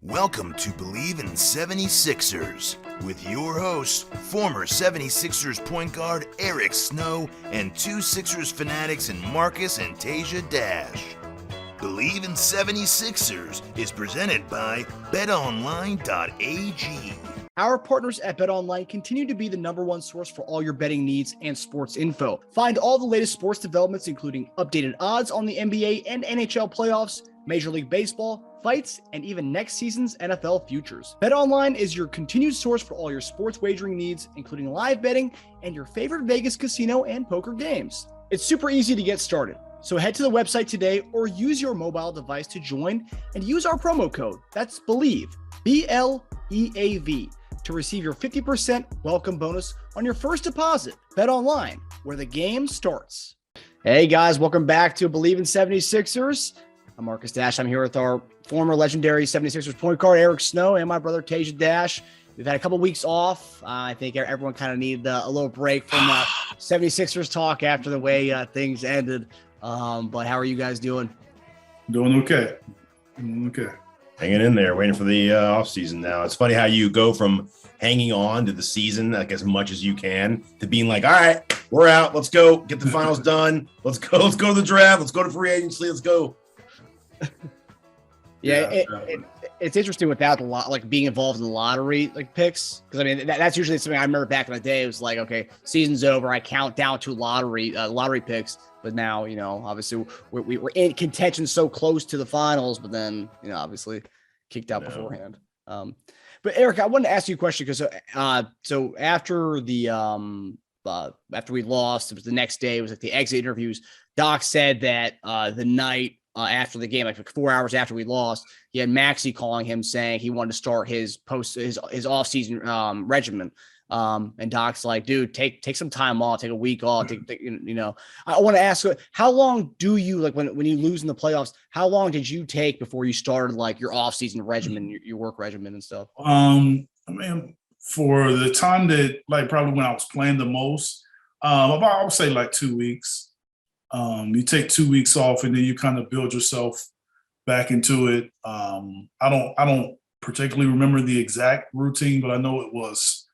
Welcome to Bleav In 76ers with your hosts, former 76ers point guard Eric Snow and two Sixers fanatics in Marcus and Teja Dash. Bleav In 76ers is presented by BetOnline.AG. Our partners at BetOnline continue to be the number one source for all your betting needs and sports info. Find all the latest sports developments, including updated odds on the NBA and NHL playoffs, Major League Baseball, fights, and even next season's NFL futures. BetOnline is your continued source for all your sports wagering needs, including live betting and your favorite Vegas casino and poker games. It's super easy to get started. So head to the website today or use your mobile device to join and use our promo code. That's Bleav, B-L-E-A-V, to receive your 50% welcome bonus on your first deposit. BetOnline, where the game starts. Hey guys, welcome back to Bleav In 76ers. I'm Marcus Dash. I'm here with our former legendary 76ers point guard, Eric Snow, and my brother, Teja Dash. We've had a couple weeks off. I think everyone kind of needed a little break from 76ers talk after the way things ended. But how are you guys doing? Doing okay. Hanging in there, waiting for the offseason now. It's funny how you go from hanging on to the season, like as much as you can, to being like, all right, we're out. Let's go get the finals done. Let's go to the draft. Let's go to free agency. Let's go. It's interesting without the like being involved in the lottery like picks, because I mean that's usually something I remember back in the day. It was like, okay, season's over, I count down to lottery picks. But now, obviously we were in contention so close to the finals, but then obviously kicked out beforehand. But Eric, I wanted to ask you a question because so after the after we lost, it was the next day. It was like the exit interviews. Doc said that the night after the game, like 4 hours after we lost, he had Maxey calling him saying he wanted to start his off-season regimen. And Doc's like, dude, take some time off, take a week off. I want to ask, how long do you, like when you lose in the playoffs, how long did you take before you started like your off-season regimen, your work regimen and stuff? I mean, for the time that like probably when I was playing the most, I would say like 2 weeks. You take 2 weeks off and then you kind of build yourself back into it. I don't particularly remember the exact routine, but I know it was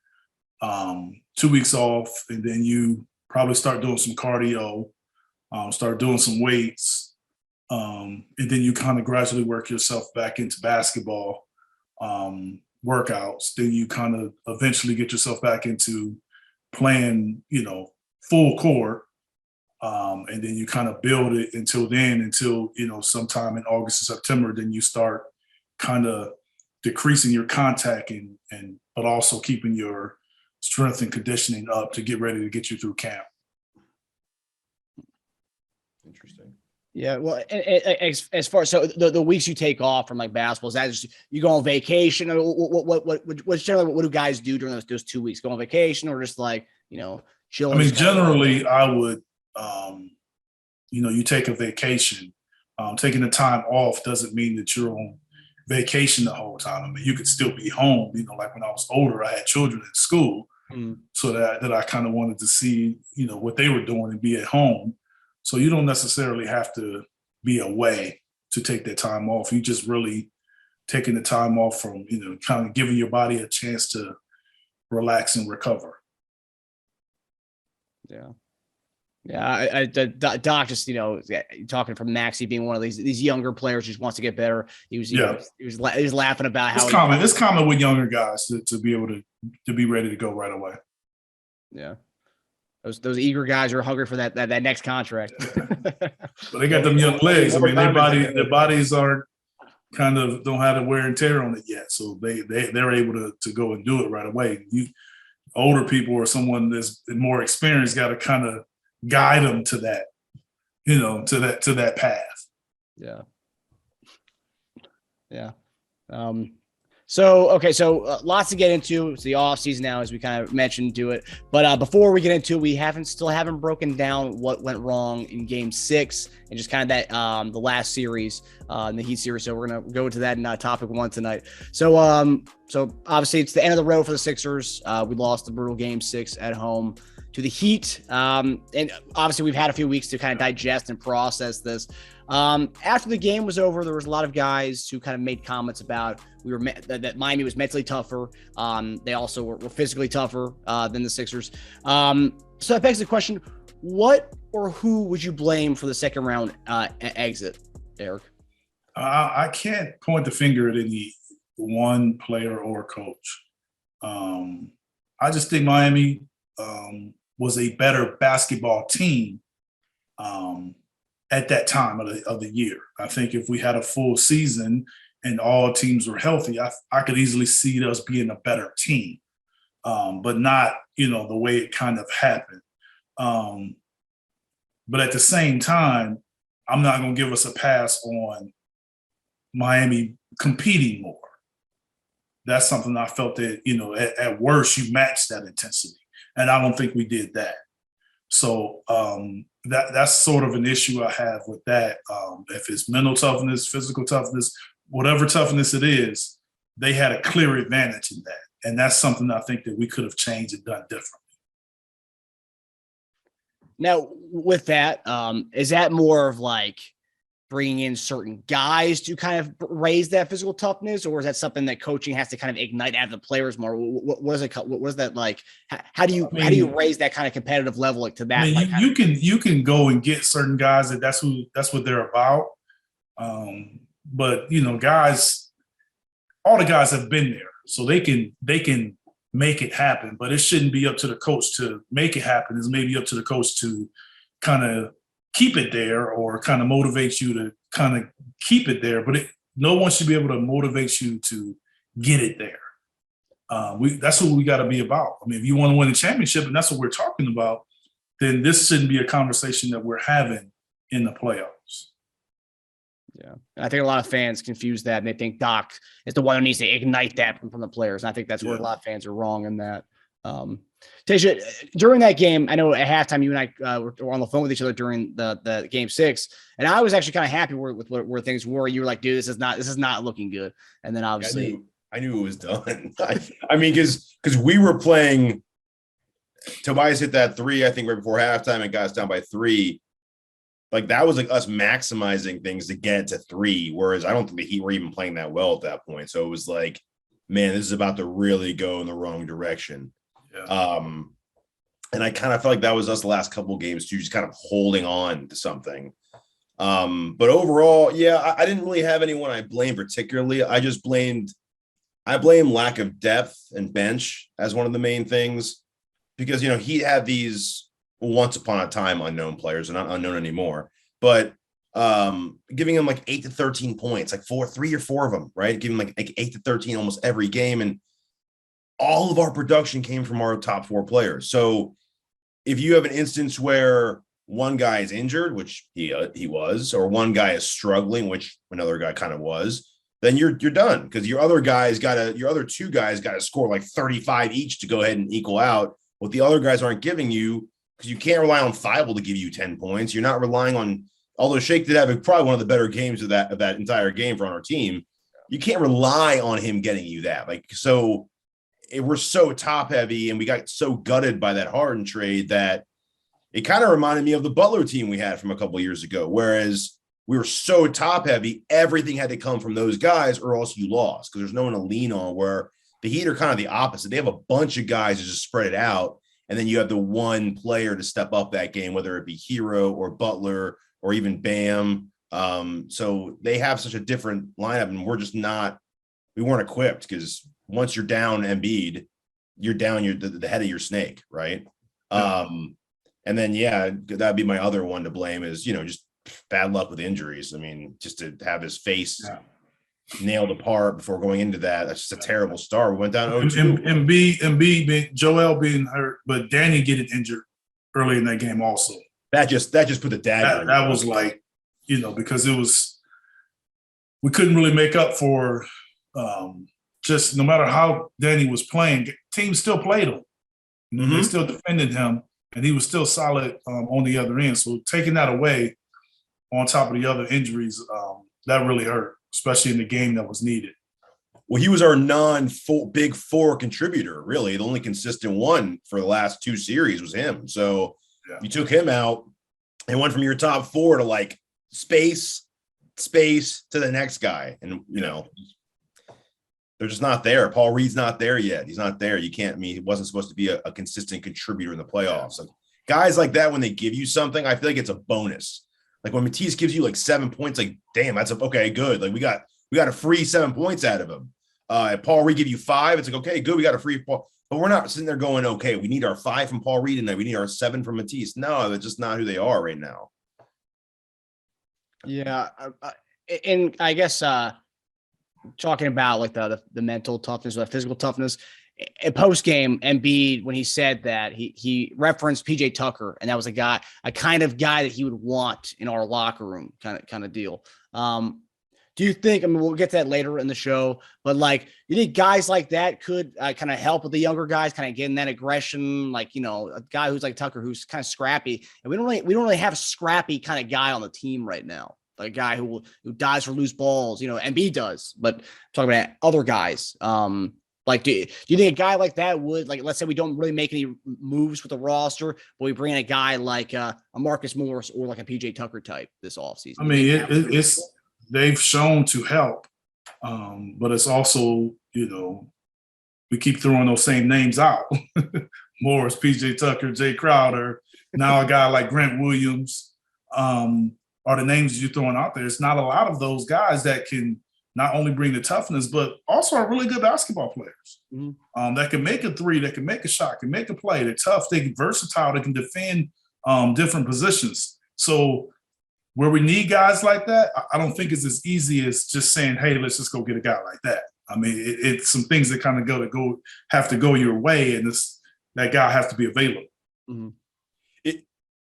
2 weeks off, and then you probably start doing some cardio, start doing some weights, and then you kind of gradually work yourself back into basketball workouts. Then you kind of eventually get yourself back into playing, full court. And then you kind of build it until sometime in August or September, then you start kind of decreasing your contact and but also keeping your strength and conditioning up to get ready to get you through camp. Interesting. Yeah, well, as far as the weeks you take off from like basketball, is that just you go on vacation? Or what generally what do guys do during those 2 weeks? Go on vacation or just like chill? I mean, generally, I would. You take a vacation. Taking the time off doesn't mean that you're on vacation the whole time. I mean, you could still be home. Like when I was older, I had children in school, so that I kind of wanted to see, what they were doing and be at home. So you don't necessarily have to be away to take that time off. You just really taking the time off from, kind of giving your body a chance to relax and recover. Yeah. Yeah, Doc just talking from Maxey being one of these younger players who just wants to get better. He was laughing about how it's common with younger guys to be able to be ready to go right away. Yeah, those eager guys are hungry for that next contract. But they got them young legs. I mean, their bodies aren't don't have the wear and tear on it yet, so they're able to go and do it right away. Older people or someone that's more experienced got to kind of guide them to that, to that path. Yeah. Yeah. So lots to get into. It's the off season now, as we kind of mentioned to it. But before we get into it, we still haven't broken down what went wrong in Game 6 and just kind of that the last series, in the Heat series. So we're gonna go into that in topic 1 tonight. So obviously it's the end of the road for the Sixers. We lost the brutal Game 6 at home to the Heat, and obviously we've had a few weeks to kind of digest and process this. After the game was over, there was a lot of guys who kind of made comments about that Miami was mentally tougher. They also were physically tougher than the Sixers. So that begs the question, what or who would you blame for the second round exit, Eric? I can't point the finger at any one player or coach. I just think Miami was a better basketball team at that time of the year. I think if we had a full season and all teams were healthy, I could easily see us being a better team, but not, the way it kind of happened. But at the same time, I'm not going to give us a pass on Miami competing more. That's something I felt that, at worst, you matched that intensity. And I don't think we did that. So that's sort of an issue I have with that. If it's mental toughness, physical toughness, whatever toughness it is, they had a clear advantage in that. And that's something I think that we could have changed and done differently. Now, with that, is that more of like bringing in certain guys to kind of raise that physical toughness, or is that something that coaching has to kind of ignite out of the players more? What is that like? How do you raise that kind of competitive level to that? I mean, you can go and get certain guys that's what they're about. But guys, all the guys have been there, so they can make it happen. But it shouldn't be up to the coach to make it happen. It's maybe up to the coach to kind of keep it there or kind of motivate you to kind of keep it there. But no one should be able to motivate you to get it there. That's what we got to be about. I mean, if you want to win a championship and that's what we're talking about, then this shouldn't be a conversation that we're having in the playoffs. Yeah. And I think a lot of fans confuse that, and they think Doc is the one who needs to ignite that from the players. And I think that's where a lot of fans are wrong in that. Teja, during that game, I know at halftime you and I were on the phone with each other during the game 6, and I was actually kind of happy with where things were. You were like, "Dude, this is not looking good." And then obviously, I knew it was done. I mean, because we were playing. Tobias hit that 3, I think, right before halftime, and got us down by 3. Like that was like us maximizing things to get to 3. Whereas I don't think the Heat were even playing that well at that point. So it was like, man, this is about to really go in the wrong direction. Yeah. And I kind of felt like that was us the last couple of games too, just kind of holding on to something. But overall, yeah, I didn't really have anyone I blame particularly. I blame lack of depth and bench as one of the main things, because he had these once upon a time unknown players. They're not unknown anymore, but giving him like 8 to 13 points, like 3 or 4 of them, right? Giving like 8 to 13 almost every game. And all of our production came from our top 4 players. So if you have an instance where one guy is injured, which he was, or one guy is struggling, which another guy kind of was, then you're done, because your other 2 guys got to score like 35 each to go ahead and equal out what the other guys aren't giving you, because you can't rely on Thibault to give you 10 points. You're not relying on, although Shake did have probably one of the better games of that entire game for our team. You can't rely on him getting you that. So we're so top heavy, and we got so gutted by that Harden trade that it kind of reminded me of the Butler team we had from a couple of years ago. Whereas we were so top heavy, everything had to come from those guys, or else you lost, because there's no one to lean on. Where the Heat are kind of the opposite. They have a bunch of guys to just spread it out, and then you have the one player to step up that game, whether it be Hero or Butler or even Bam. So they have such a different lineup, and we weren't equipped, because once you're down Embiid, you're down the head of your snake, right? And then, that'd be my other one to blame, is, just bad luck with injuries. I mean, just to have his face nailed apart before going into that's just a terrible start. We went down 0-2. Embiid, Joel being hurt, but Danny getting injured early in that game also. That just put the dagger. That was like, because we couldn't really make up for just no matter how Danny was playing, teams still played him. They still defended him, and he was still solid on the other end. So taking that away on top of the other injuries, that really hurt, especially in the game that was needed. Well, he was our non-big 4 contributor, really. The only consistent one for the last 2 series was him. So you took him out and went from your top 4 to like space to the next guy. And, they're just not there. Paul Reed's not there yet. He's not there. You can't, he wasn't supposed to be a consistent contributor in the playoffs. Like, guys like that, when they give you something, I feel like it's a bonus. Like when Matisse gives you like 7 points, like, damn, that's okay, good. Like we got a free 7 points out of him. Paul Reed give you 5. It's like, okay, good. We got a free Paul. But we're not sitting there going, okay, we need our 5 from Paul Reed tonight. We need our 7 from Matisse. No, that's just not who they are right now. Yeah. And I guess talking about like the mental toughness or the physical toughness, in post game, Embiid, when he said that, he referenced PJ Tucker, and that was a kind of guy that he would want in our locker room, kind of deal. Do you think, we'll get to that later in the show, but like, you think guys like that could kind of help with the younger guys, kind of getting that aggression, like, a guy who's like Tucker, who's kind of scrappy, and we don't really have a scrappy kind of guy on the team right now. Like a guy who dies for loose balls, Embiid does, but talking about other guys. Like, do you think a guy like that would, like, let's say we don't really make any moves with the roster, but we bring in a guy like a Marcus Morris or like a PJ Tucker type this offseason? They've shown to help, but it's also, we keep throwing those same names out. Morris, PJ Tucker, Jay Crowder, now a guy like Grant Williams. Are the names you're throwing out there. It's not a lot of those guys that can not only bring the toughness, but also are really good basketball players. Mm-hmm. That can make a three, that can make a shot, can make a play. They're tough, they're versatile, they can defend different positions. So where we need guys like that, I don't think it's as easy as just saying, hey, let's just go get a guy like that. It's some things that kind of have to go your way, and that guy has to be available. Mm-hmm.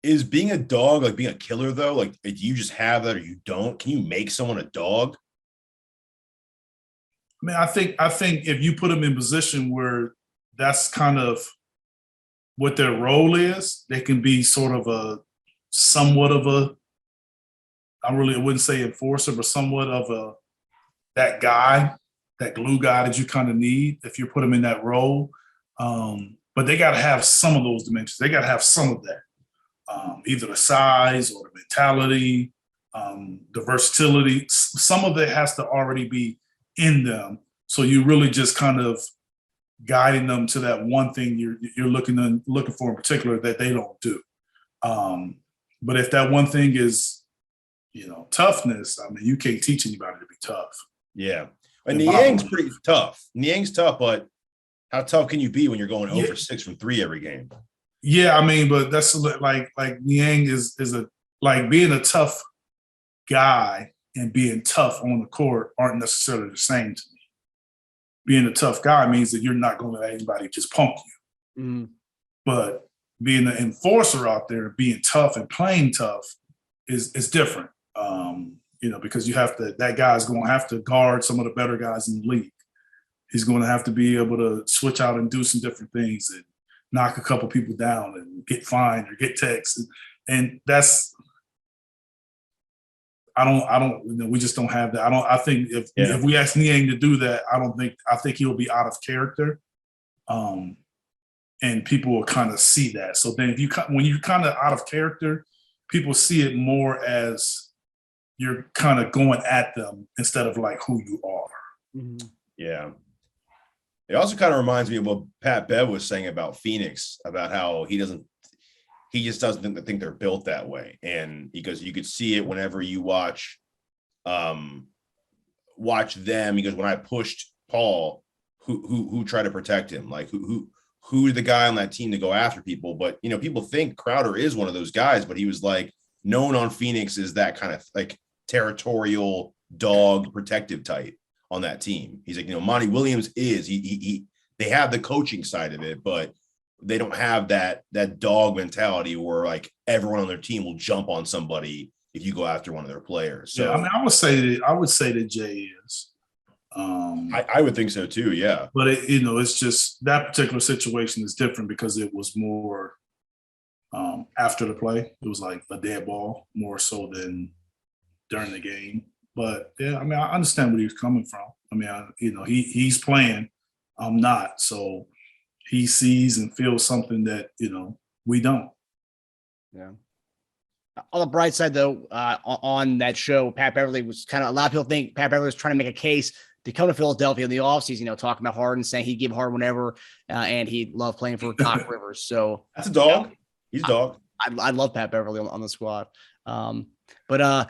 Is being a dog, like being a killer, though? Like, do you just have that or you don't? Can you make someone a dog? I think if you put them in position where that's kind of what their role is, they can be sort of somewhat of a, I wouldn't say enforcer, but somewhat of that guy, that glue guy that you kind of need if you put them in that role. But they got to have some of those dimensions. They got to have some of that. Either the size or the mentality, the versatility. Some of it has to already be in them. So you really just kind of guiding them to that one thing you're looking for in particular that they don't do. But if that one thing is, toughness, you can't teach anybody to be tough. Yeah. And Niang's pretty tough. Niang's tough, but how tough can you be when you're going 0 for 6 from 3 every game? Yeah, but that's like Niang is like being a tough guy and being tough on the court aren't necessarily the same to me. Being a tough guy means that you're not going to let anybody just punk you. Mm. But being an enforcer out there, being tough and playing tough is different. Because that guy's going to have to guard some of the better guys in the league. He's going to have to be able to switch out and do some different things and knock a couple people down and get fined or get texts. And that's, we just don't have that. I think if we ask Niang to do that, I think he'll be out of character. And people will kind of see that. So then when you're kind of out of character, people see it more as you're kind of going at them instead of like who you are. Mm-hmm. Yeah. It also kind of reminds me of what Pat Bev was saying about Phoenix, about how he just doesn't think they're built that way. And because you could see it whenever you watch them. He goes, when I pushed Paul, who tried to protect him? Like who's the guy on that team to go after people? But, people think Crowder is one of those guys, but he was like known on Phoenix as that kind of like territorial dog protective type on that team. He's like, Monty Williams is they have the coaching side of it, but they don't have that dog mentality where like everyone on their team will jump on somebody if you go after one of their players. So I would say that Jay is. I would think so too. Yeah. But it's just that particular situation is different because it was more after the play. It was like a dead ball more so than during the game. But yeah, I understand where he was coming from. He's playing. I'm not. So he sees and feels something that, we don't. Yeah. On the bright side, though, on that show, Pat Beverly was kind of, a lot of people think Pat Beverly was trying to make a case to come to Philadelphia in the offseason, talking about Harden, saying he'd give Harden whatever, and he loved playing for Doc Rivers. So that's a dog. He's a dog. I love Pat Beverly on the squad. Other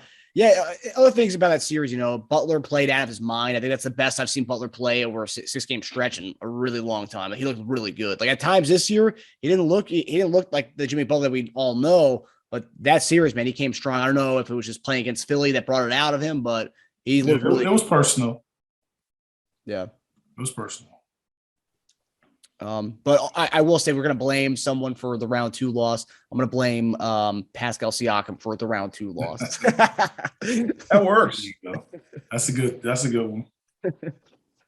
things about that series, Butler played out of his mind. I think that's the best I've seen Butler play over a six-game stretch in a really long time. He looked really good. Like at times this year, he didn't look like the Jimmy Butler that we all know. But that series, man, he came strong. I don't know if it was just playing against Philly that brought it out of him, but he looked really good. It was personal. Yeah. It was personal. But I will say we're going to blame someone for the round 2 loss. I'm going to blame Pascal Siakam for the round 2 loss. That works. That's a good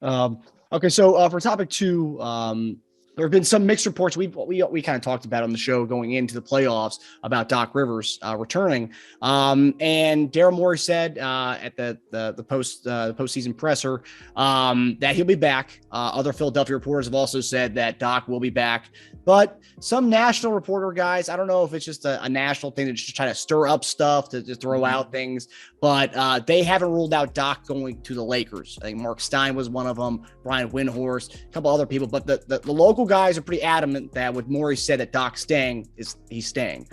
one. Okay, so for topic 2, there have been some mixed reports we kind of talked about on the show going into the playoffs about Doc Rivers returning. And Daryl Morey said at the postseason presser that he'll be back. Other Philadelphia reporters have also said that Doc will be back. But some national reporter guys, I don't know if it's just a national thing to just try to stir up stuff to throw out things, but they haven't ruled out Doc going to the Lakers. I think Mark Stein was one of them, Brian Windhorst, a couple other people, but the local guys are pretty adamant that what Morey said that Doc's he's staying.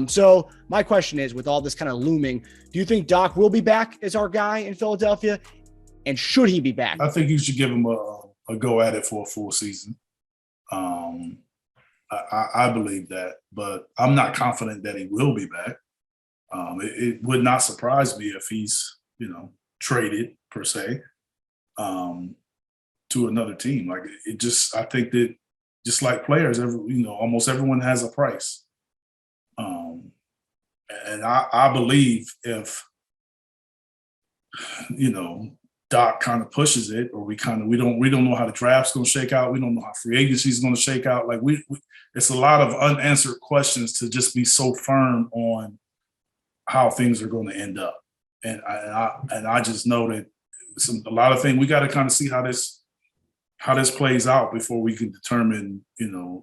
So my question is, with all this kind of looming, do you think Doc will be back as our guy in Philadelphia? And should he be back? I think you should give him a go at it for a full season. I believe that, but I'm not confident that he will be back. It would not surprise me if he's, traded per se to another team. Like I think that just like players, almost everyone has a price. And I believe if, Doc kind of pushes it, or we don't know how the draft's going to shake out. We don't know how free agency is going to shake out. Like it's a lot of unanswered questions to just be so firm on how things are going to end up. And I just know that a lot of things we got to kind of see how this plays out before we can determine,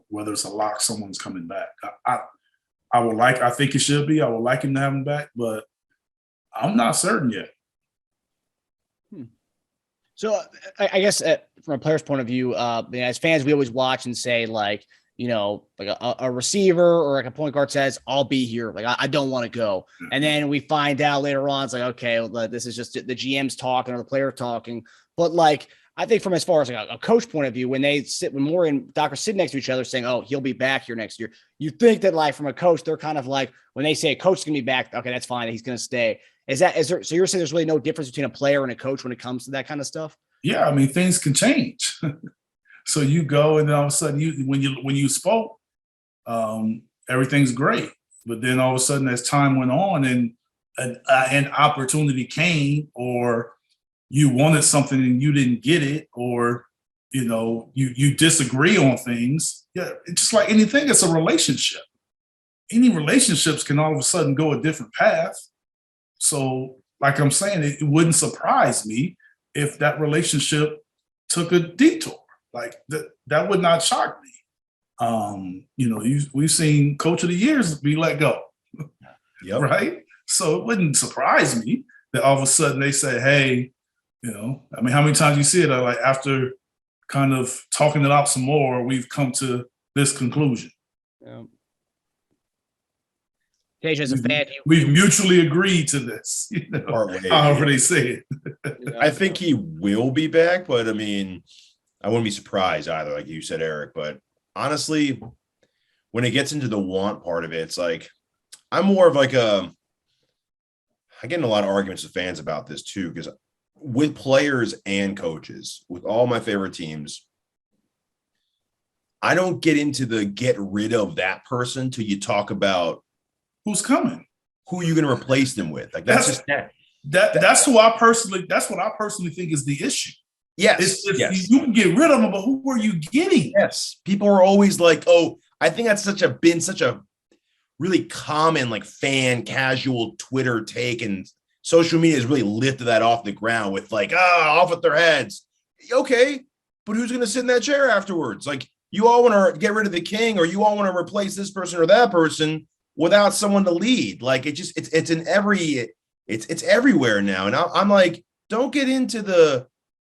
whether it's a lock someone's coming back. I think it should be. I would like him to have him back, but I'm not certain yet. So I guess from a player's point of view, as fans, we always watch and say like a receiver or like a point guard says, I'll be here. Like, I don't want to go. And then we find out later on, it's like, okay, well, this is just the GM's talking or the player talking. But like, I think from as far as like a coach point of view, when Morey and Doc are sitting next to each other saying, oh, he'll be back here next year, you think that like from a coach, they're kind of like, when they say a coach is going to be back, okay, that's fine. He's going to stay. So you're saying there's really no difference between a player and a coach when it comes to that kind of stuff? Yeah. I mean, things can change. So you go and then all of a sudden when you spoke, everything's great. But then all of a sudden as time went on and an opportunity came, or you wanted something and you didn't get it, or, you disagree on things. Yeah. It's just like anything, it's a relationship. Any relationships can all of a sudden go a different path. So like I'm saying, it wouldn't surprise me if that relationship took a detour. Like that would not shock me. We've seen coach of the years be let go. Yep. Right. So it wouldn't surprise me that all of a sudden they say, hey, how many times you see it? Like after kind of talking it out some more, we've come to this conclusion. Yeah. Teja, as a fan, we've mutually agreed to this. However they say it. I think he will be back, but I mean, I wouldn't be surprised either, like you said, Eric. But honestly, when it gets into the want part of it, it's like I'm more of like I get in a lot of arguments with fans about this too, because with players and coaches, with all my favorite teams, I don't get into the get rid of that person till you talk about who's coming, who you're going to replace them with. Like that's what I personally think is the issue. Yes, you can get rid of them, but who are you getting? Yes, people are always like, "Oh, I think that's been such a really common like fan casual Twitter take, and social media has really lifted that off the ground with like, off with their heads." Okay, but who's going to sit in that chair afterwards? Like, you all want to get rid of the king, or you all want to replace this person or that person. without someone to lead. Like it's in every it's everywhere now. And I'm like, don't get into the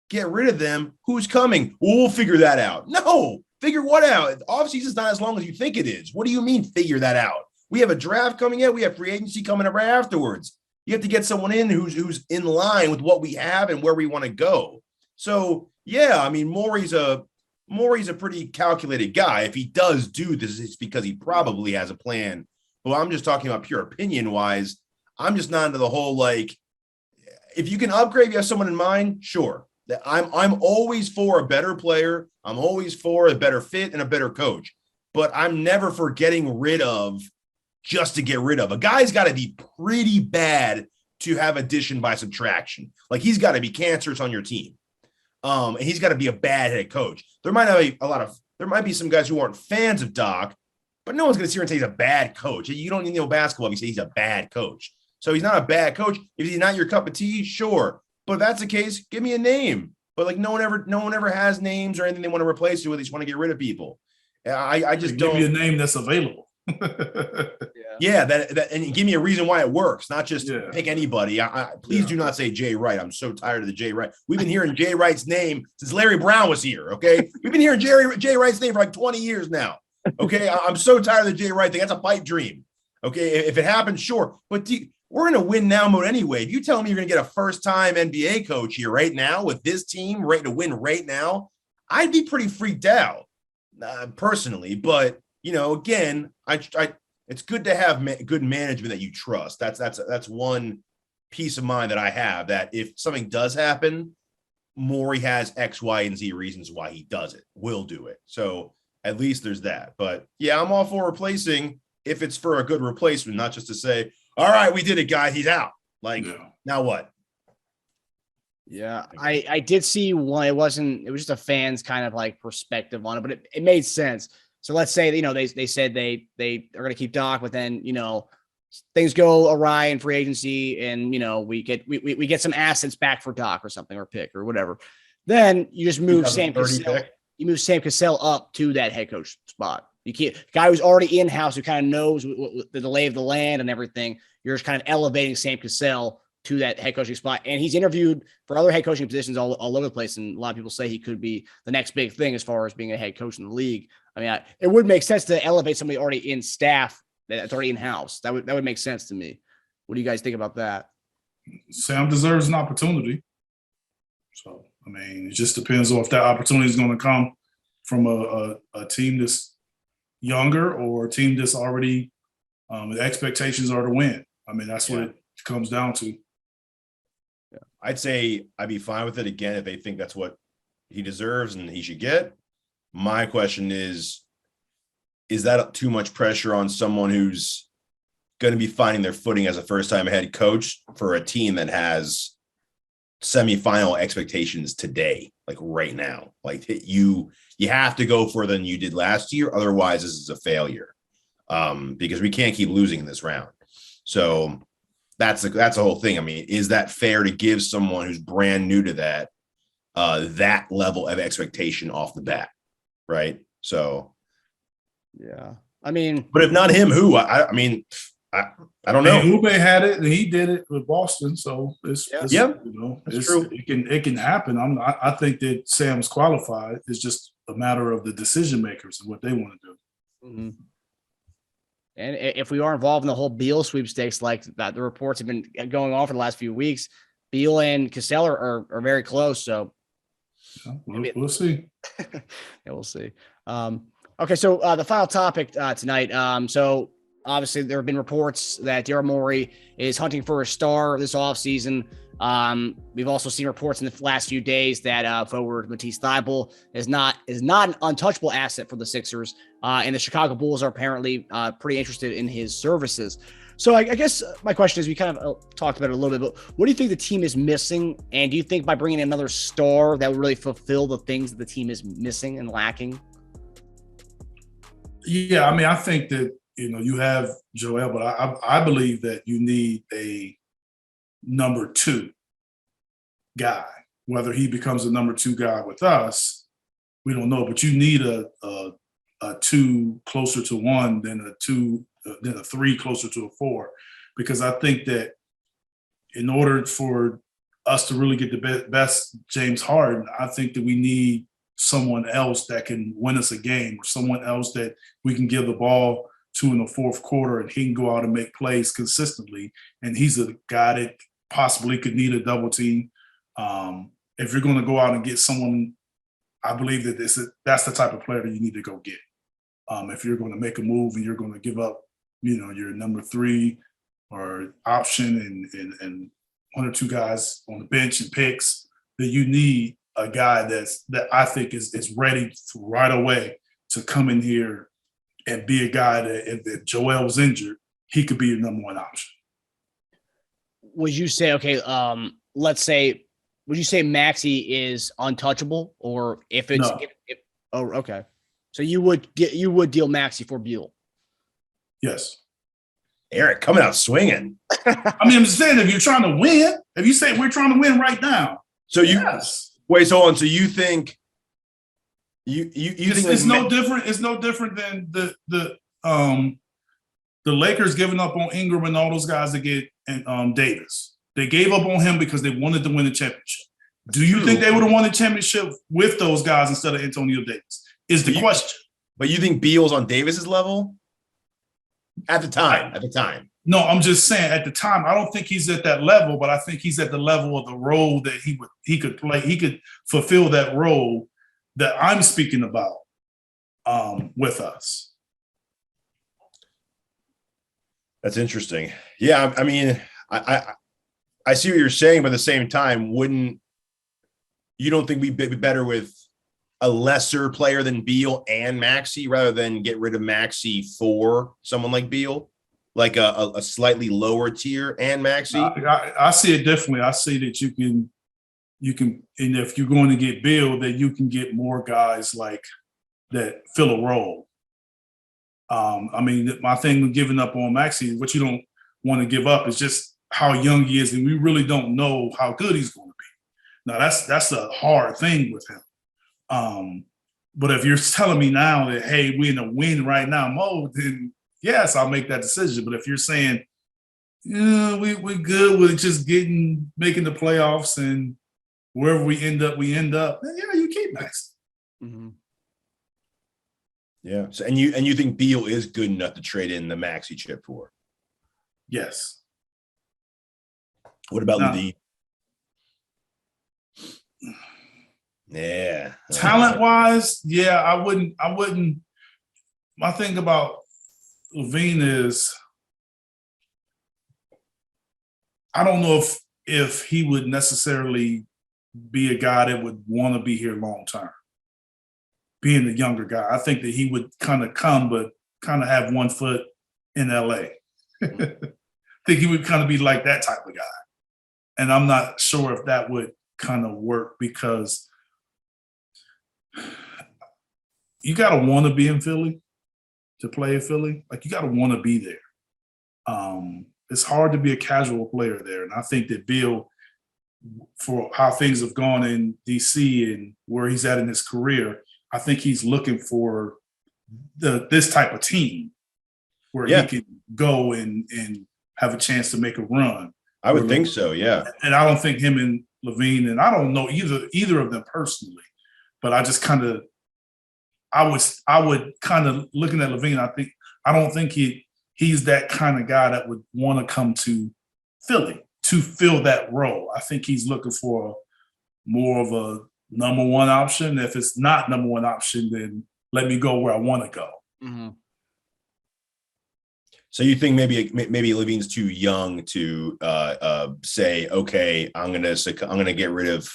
get rid of them. Who's coming? Well, we'll figure that out. No, figure what out? Offseason's not as long as you think it is. What do you mean figure that out? We have a draft coming in. We have free agency coming up right afterwards. You have to get someone in who's in line with what we have and where we want to go. So yeah, I mean, Morey's a pretty calculated guy. If he does do this, it's because he probably has a plan. Well, I'm just talking about pure opinion wise. I'm just not into the whole, like, if you can upgrade, you have someone in mind, sure. I'm always for a better player. I'm always for a better fit and a better coach. But I'm never for getting rid of just to get rid of. A guy's got to be pretty bad to have addition by subtraction. Like, he's got to be cancerous on your team. And he's got to be a bad head coach. There might be some guys who aren't fans of Doc, but no one's going to sit here and say he's a bad coach. You don't need to know basketball if you say he's a bad coach. So he's not a bad coach. If he's not your cup of tea, sure. But if that's the case, give me a name. But like no one ever has names or anything they want to replace it with. They just want to get rid of people. I just give don't. me a name that's available. Yeah, that and give me a reason why it works, not just pick anybody. Please do not say Jay Wright. I'm so tired of the Jay Wright. We've been hearing Jay Wright's name since Larry Brown was here. Okay, we've been hearing Jay Wright's name for like 20 years now. Okay, I'm so tired of the Jay Wright thing. That's a pipe dream. Okay, if it happens, sure. But we're in a win now mode anyway. If you tell me you're going to get a first-time NBA coach here right now with this team ready to win right now, I'd be pretty freaked out personally. But again, it's good to have good management that you trust. That's one peace of mind that I have, that if something does happen, Morey has X, Y, and Z reasons why he does it, will do it. So at least there's that. But yeah, I'm all for replacing if it's for a good replacement, not just to say, all right, we did it, guys. He's out. Now what? Yeah, I did see one. It was just a fan's kind of like perspective on it, but it made sense. So let's say, they said they are going to keep Doc, but then, things go awry in free agency and, we get some assets back for Doc or something, or pick or whatever. Then you just move Sam Cassell. You move Sam Cassell up to that head coach spot. You can't, guy who's already in-house, who kind of knows the lay of the land and everything. You're just kind of elevating Sam Cassell to that head coaching spot. And he's interviewed for other head coaching positions all over the place. And a lot of people say he could be the next big thing as far as being a head coach in the league. I mean, it would make sense to elevate somebody already in staff that's already in-house. That would make sense to me. What do you guys think about that? Sam deserves an opportunity. So, I mean, it just depends on if that opportunity is going to come from a team that's younger or a team that's already the expectations are to win. I mean, that's what it comes down to. Yeah. I'd say I'd be fine with it again if they think that's what he deserves and he should get. My question is that too much pressure on someone who's going to be finding their footing as a first-time head coach for a team that has semifinal expectations today, like right now? Like you have to go further than you did last year. Otherwise, this is a failure because we can't keep losing in this round. So that's the whole thing. I mean, is that fair to give someone who's brand new to that that level of expectation off the bat? Right. So, yeah, I mean, but if not him, who? I mean, I don't know. Ube had it, and he did it with Boston. So it's true. It can happen. I think that Sam's qualified. It's just a matter of the decision makers and what they want to do. Mm-hmm. And if we are involved in the whole Beal sweepstakes, like that, the reports have been going on for the last few weeks, Beal and Cassell are very close. So we'll see. Yeah, we'll see. Okay, so the final topic tonight. So obviously there have been reports that Daryl Morey is hunting for a star this offseason. We've also seen reports in the last few days that forward Matisse Thybulle is not an untouchable asset for the Sixers, and the Chicago Bulls are apparently pretty interested in his services. So I guess my question is, we kind of talked about it a little bit, but what do you think the team is missing? And do you think by bringing in another star that would really fulfill the things that the team is missing and lacking? Yeah, I mean, I think that, you have Joel, but I believe that you need a number two guy. Whether he becomes a number two guy with us, we don't know, but you need a two closer to one than a two than a 3, closer to a 4, because I think that in order for us to really get the best James Harden, I think that we need someone else that can win us a game, or someone else that we can give the ball to in the fourth quarter and he can go out and make plays consistently. And he's a guy that possibly could need a double team. If you're going to go out and get someone, I Bleav that that's the type of player that you need to go get. If you're going to make a move and you're going to give up, your number 3 or option and 1 or 2 guys on the bench and picks, that you need a guy that I think is ready right away to come in here and be a guy that if Joel was injured, he could be your number 1 option. Would you say, okay, would you say Maxey is untouchable, or if it's okay. So you would deal Maxey for Beal? Yes. Eric coming out swinging. I mean, I'm just saying, if you're trying to win, if you say we're trying to win right now. So wait, so on. So you think it's no different. It's no different than the Lakers giving up on Ingram and all those guys to get Davis. They gave up on him because they wanted to win the championship. Do you think they would have won the championship with those guys instead of Antonio Davis? Is the question. But you think Beal's on Davis's level? At the time. No, I'm just saying at the time, I don't think he's at that level, but I think he's at the level of the role that he could play. He could fulfill that role that I'm speaking about with us. That's interesting. Yeah, I mean, I see what you're saying, but at the same time, you don't think we'd be better with a lesser player than Beal and Maxey rather than get rid of Maxey for someone like Beal, like a slightly lower tier and Maxey? I see it differently. I see that you can, and if you're going to get Beal, that you can get more guys like that fill a role. I mean, my thing with giving up on Maxey, what you don't want to give up is just how young he is, and we really don't know how good he's going to be. Now, that's a hard thing with him. But if you're telling me now that, hey, we're in a win right now mode, then yes, I'll make that decision. But if you're saying, we're good with just making the playoffs and wherever we end up, then yeah, you keep Maxey. Mm-hmm. Yeah. So, and you think Beal is good enough to trade in the Maxey chip for? Yes. What about LaVine? Yeah. Talent-wise, yeah, I wouldn't. My thing about LaVine is I don't know if he would necessarily be a guy that would want to be here long term. Being the younger guy, I think that he would kind of come, but kind of have one foot in LA. I think he would kind of be like that type of guy. And I'm not sure if that would kind of work, because you got to want to be in Philly to play in Philly. Like, you got to want to be there. It's hard to be a casual player there. And I think that Beal, for how things have gone in DC and where he's at in his career, I think he's looking for this type of team where he can go and have a chance to make a run. I would think so, yeah. And I don't think him and LaVine, and I don't know either of them personally, but I just kind of, I would kind of, looking at LaVine, I don't think he's that kind of guy that would want to come to Philly to fill that role. I think he's looking for more of a number 1 option. If it's not number 1 option, then let me go where I want to go. Mm-hmm. So you think maybe LaVine's too young to say, okay, I'm gonna get rid of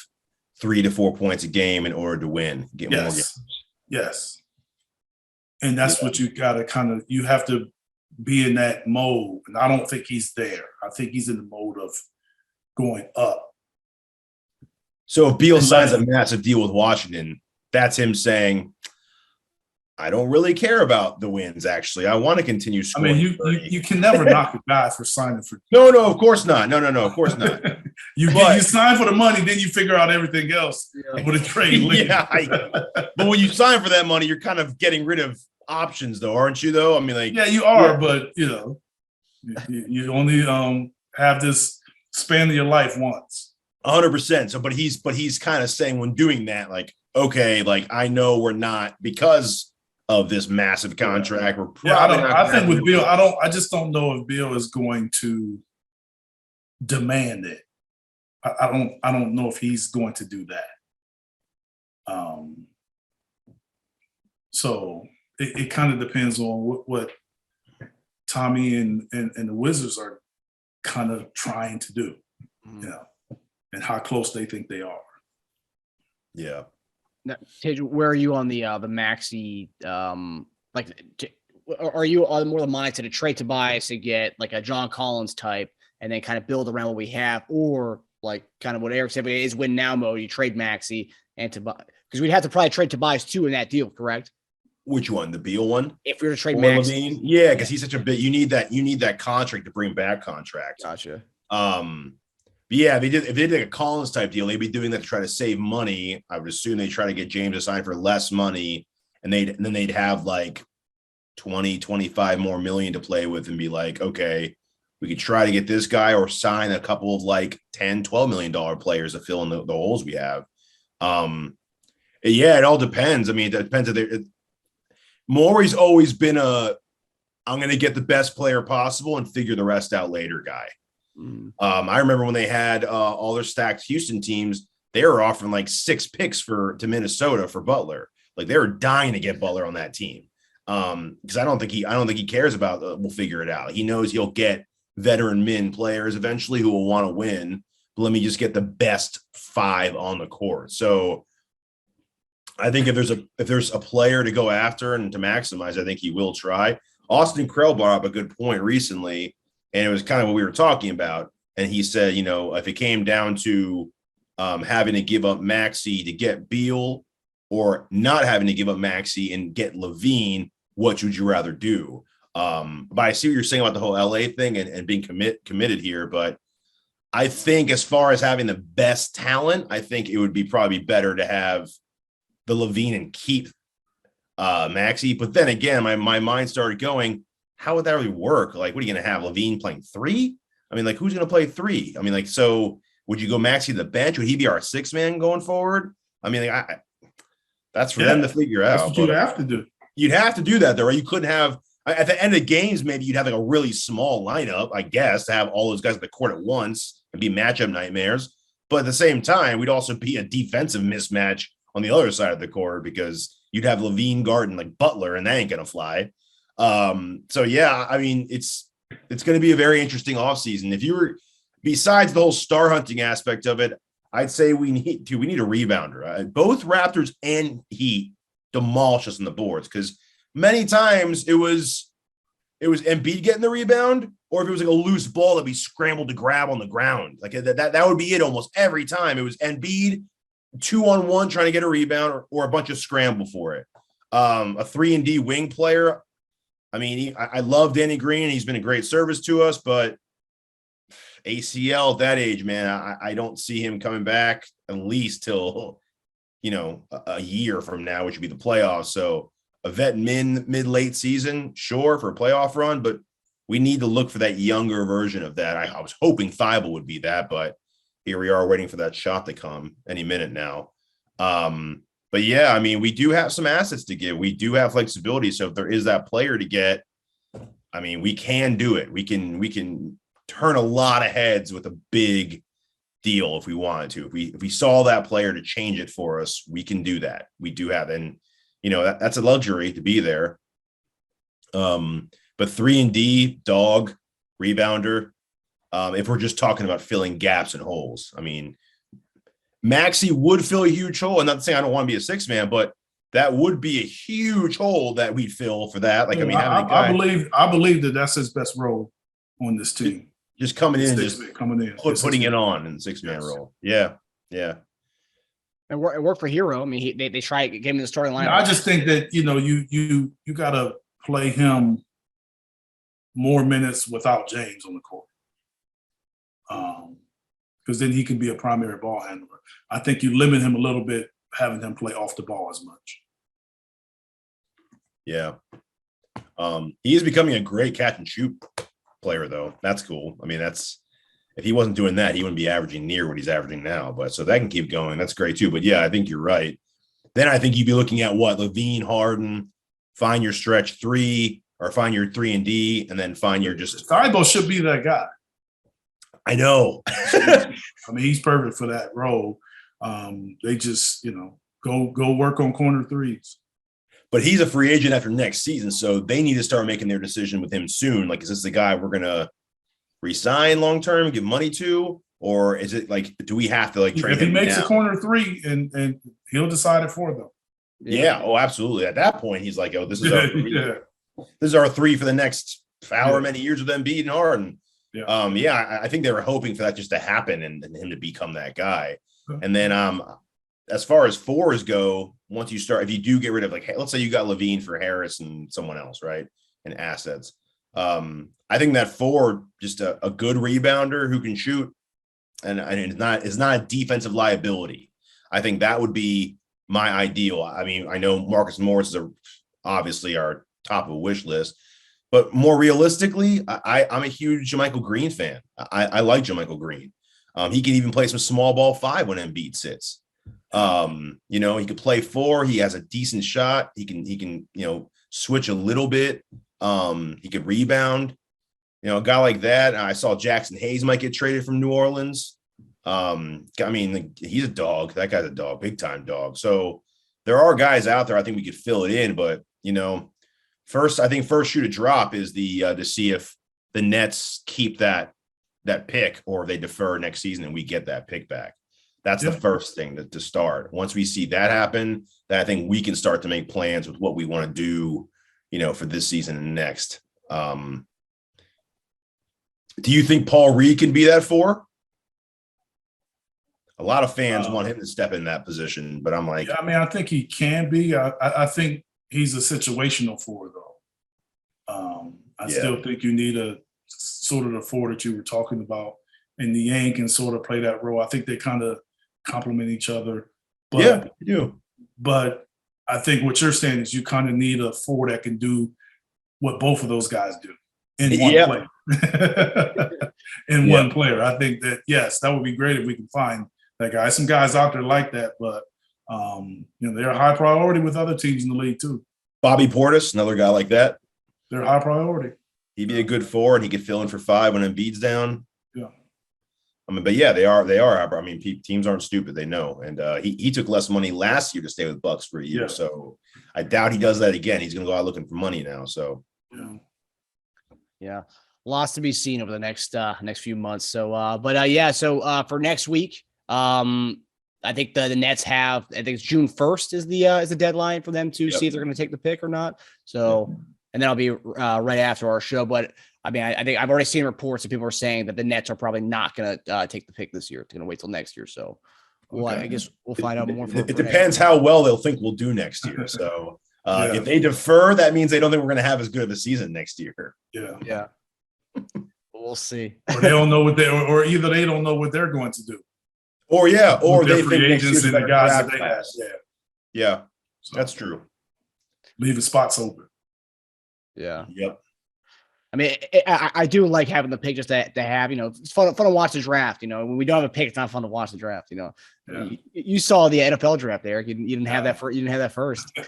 3 to 4 points a game in order to win. Get more games. Yes. And that's what you gotta you have to be in that mode. And I don't think he's there. I think he's in the mode of going up. So if Beal signs a massive deal with Washington, that's him saying, I don't really care about the wins, actually. I want to continue scoring. I mean, you can never knock a guy for signing for. No, of course not. No, of course not. You sign for the money, then you figure out everything else with a trade. Yeah, but when you sign for that money, you're kind of getting rid of options, though, aren't you? Though I mean, like, yeah, you are, but you only have this span of your life once. 100%. So, but he's kind of saying when doing that, like, okay, like I know we're not because of this massive contract. We're probably not. I think with Beal, I just don't know if Beal is going to demand it. I don't know if he's going to do that. So it kind of depends on what Tommy and the Wizards are kind of trying to do, and how close they think they are. Yeah. Now, Teja, where are you on the Maxey? Are you on more the mindset of trade Tobias to get like a John Collins type, and then kind of build around what we have, or like kind of what Eric said, is win now mode? You trade Maxey and Tobias, because we'd have to probably trade Tobias too in that deal, correct? Which one? The Beal one? If we were to trade Maxey, Maxey, yeah, because he's such a bit. You need that contract to bring back contract. Gotcha. But yeah, if they did a Collins type deal, they'd be doing that to try to save money. I would assume they try to get James to sign for less money, and then they'd have like 20, 25 more million to play with and be like, okay, we could try to get this guy or sign a couple of like 10, $12 million players to fill in the holes we have. Yeah, it all depends. I mean, it depends if Morey's always been I'm going to get the best player possible and figure the rest out later guy. I remember when they had all their stacked Houston teams, they were offering like 6 picks to Minnesota for Butler. Like they were dying to get Butler on that team. Because I don't think he cares about we'll figure it out. He knows he'll get veteran min players eventually who will want to win. But let me just get the best 5 on the court. So I think if there's a player to go after and to maximize, I think he will try. Austin Krell brought up a good point recently, and it was kind of what we were talking about. And he said, if it came down to having to give up Maxey to get Beal or not having to give up Maxey and get LaVine, what would you rather do? But I see what you're saying about the whole LA thing and being committed here. But I think as far as having the best talent, I think it would be probably better to have the LaVine and keep Maxey. But then again, my mind started going, how would that really work? Like, what are you going to have LaVine playing 3? I mean, like, who's going to play 3? I mean, like, so would you go Maxey to the bench? Would he be our 6th man going forward? I mean, like, that's for them to figure out. That's what you'd have to do. You'd have to do that, though, right? You couldn't have at the end of games, maybe you'd have like a really small lineup, I guess, to have all those guys at the court at once and be matchup nightmares. But at the same time, we'd also be a defensive mismatch on the other side of the court because you'd have LaVine guarding like Butler, and that ain't gonna fly. So yeah, I mean, it's going to be a very interesting offseason. If you were, besides the whole star hunting aspect of it, I'd say we need a rebounder. Both Raptors and Heat demolish us on the boards because many times it was Embiid getting the rebound, or if it was like a loose ball that we scrambled to grab on the ground, like that would be it almost every time. It was Embiid 2-on-1 trying to get a rebound or a bunch of scramble for it. A 3-and-D wing player. I mean, I love Danny Green. He's been a great service to us, but ACL at that age, man, I don't see him coming back at least till, a year from now, which would be the playoffs. So a vet mid-late season, sure, for a playoff run, but we need to look for that younger version of that. I was hoping Thibault would be that, but here we are waiting for that shot to come any minute now. But yeah, I mean, we do have some assets to give. We do have flexibility. So if there is that player to get, I mean, we can do it. We can turn a lot of heads with a big deal if we wanted to. If we saw that player to change it for us, we can do that. We do have, and that's a luxury to be there. But 3-and-D, dog, rebounder. If we're just talking about filling gaps and holes, I mean, Maxey would fill a huge hole. And not saying I don't want to be a 6-man, but that would be a huge hole that we'd fill for that. Like, I mean, I believe that that's his best role on this team. Just coming in, putting it on in the 6-man Yes. role. Yeah. It worked for Hero. I mean, they tried gave him the starting lineup. I just think that you got to play him more minutes without James on the court, because then he can be a primary ball handler. I think you limit him a little bit having him play off the ball as much. Yeah. He is becoming a great catch and shoot player, though. That's cool. I mean, if he wasn't doing that, he wouldn't be averaging near what he's averaging now. But so that can keep going. That's great too. But yeah, I think you're right. Then I think you'd be looking at what? LaVine, Harden, find your stretch 3 or find your 3 and D, and then find your just. Thibault should be that guy. I know. I mean, he's perfect for that role. They just, go work on corner threes. But he's a free agent after next season, so they need to start making their decision with him soon. Like, is this the guy we're gonna resign long term, give money to, or is it like, do we have to like trade him? If he makes now? a corner 3, and he'll decide it for them. Yeah. Oh, absolutely. At that point, he's like, oh, this is our 3. Yeah. This is our 3 for the next however many years with Embiid and Harden. Yeah. I think they were hoping for that just to happen and him to become that guy. And then as far as 4s go, once you start, if you do get rid of, like, let's say you got LaVine for Harris and someone else, right, and assets, I think that 4, just a good rebounder who can shoot, and it's not a defensive liability. I think that would be my ideal. I mean, I know Marcus Morris is obviously our top of a wish list, but more realistically, I'm a huge JaMychal Green fan. I like JaMychal Green. He can even play some small ball 5 when Embiid sits. He could play 4. He has a decent shot. He can switch a little bit. He could rebound. A guy like that. I saw Jackson Hayes might get traded from New Orleans. I mean, he's a dog. That guy's a dog, big time dog. So there are guys out there. I think we could fill it in, but first shoot a drop is to see if the Nets keep that pick or if they defer next season and we get that pick back. That's the first thing to start. Once we see that happen, then I think we can start to make plans with what we want to do, for this season and next. Do you think Paul Reed can be that 4? A lot of fans want him to step in that position, but I'm like, I think he can be. I think he's a situational 4, though. I still think you need a sort of the 4 that you were talking about, and the Yang can sort of play that role. I think they kind of complement each other. But, yeah, you do. But I think what you're saying is you kind of need a 4 that can do what both of those guys do in one player. One player. I think that, yes, that would be great if we can find that guy. Some guys out there like that, but they're a high priority with other teams in the league too. Bobby Portis, another guy like that. They're a high priority. He'd be a good 4, and he could fill in for 5 when Embiid's down. Yeah. But yeah, they are. I mean, teams aren't stupid. They know. And he took less money last year to stay with Bucks for a year. Yeah. So I doubt he does that again. He's going to go out looking for money now. So yeah, lots to be seen over the next few months. So, for next week, I think the Nets have. I think it's June 1st is the deadline for them to see if they're going to take the pick or not. So, and then I'll be right after our show. But I mean, I think I've already seen reports that people are saying that the Nets are probably not going to take the pick this year. It's going to wait till next year. So, I guess we'll find out more. It depends how well they'll think we'll do next year. So, if they defer, that means they don't think we're going to have as good of a season next year. Yeah. We'll see. Or they don't know or either they don't know what they're going to do. Or they think agents and the guys that they have. Yeah. So, that's true. Leaving spots open. Yeah. Yep. I mean, I do like having the pick just to have, it's fun to watch the draft. When we don't have a pick, it's not fun to watch the draft. You saw the NFL draft, Eric. You didn't have that first.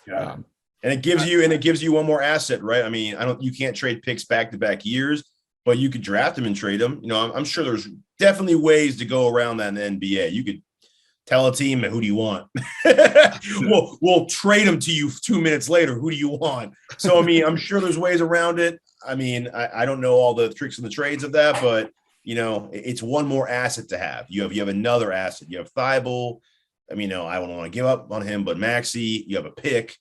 Yeah. And it gives you one more asset, right? I mean, you can't trade picks back-to-back years, but you could draft them and trade them. I'm sure there's definitely ways to go around that in the NBA. You could tell a team, who do you want? We'll trade them to you 2 minutes later. Who do you want? So, I mean, I'm sure there's ways around it. I mean, I don't know all the tricks and the trades of that, but, it's one more asset to have. You have another asset. You have Thibault. I mean, I don't want to give up on him, but Maxey, you have a pick.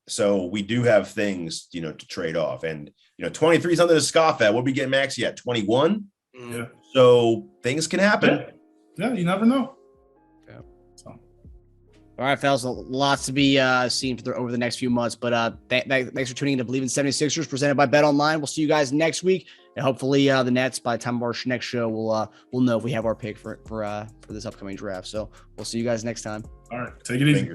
So we do have things, to trade off. And, 23 is something to scoff at. What we get Maxey at? 21? Yeah. So things can happen. Yeah, you never know. All right, fellas, lots to be seen over the next few months. But thanks for tuning in to Bleav In 76ers, presented by BetOnline. We'll see you guys next week, and hopefully the Nets, by the time of our next show, we'll know if we have our pick for this upcoming draft. So we'll see you guys next time. All right, take it easy.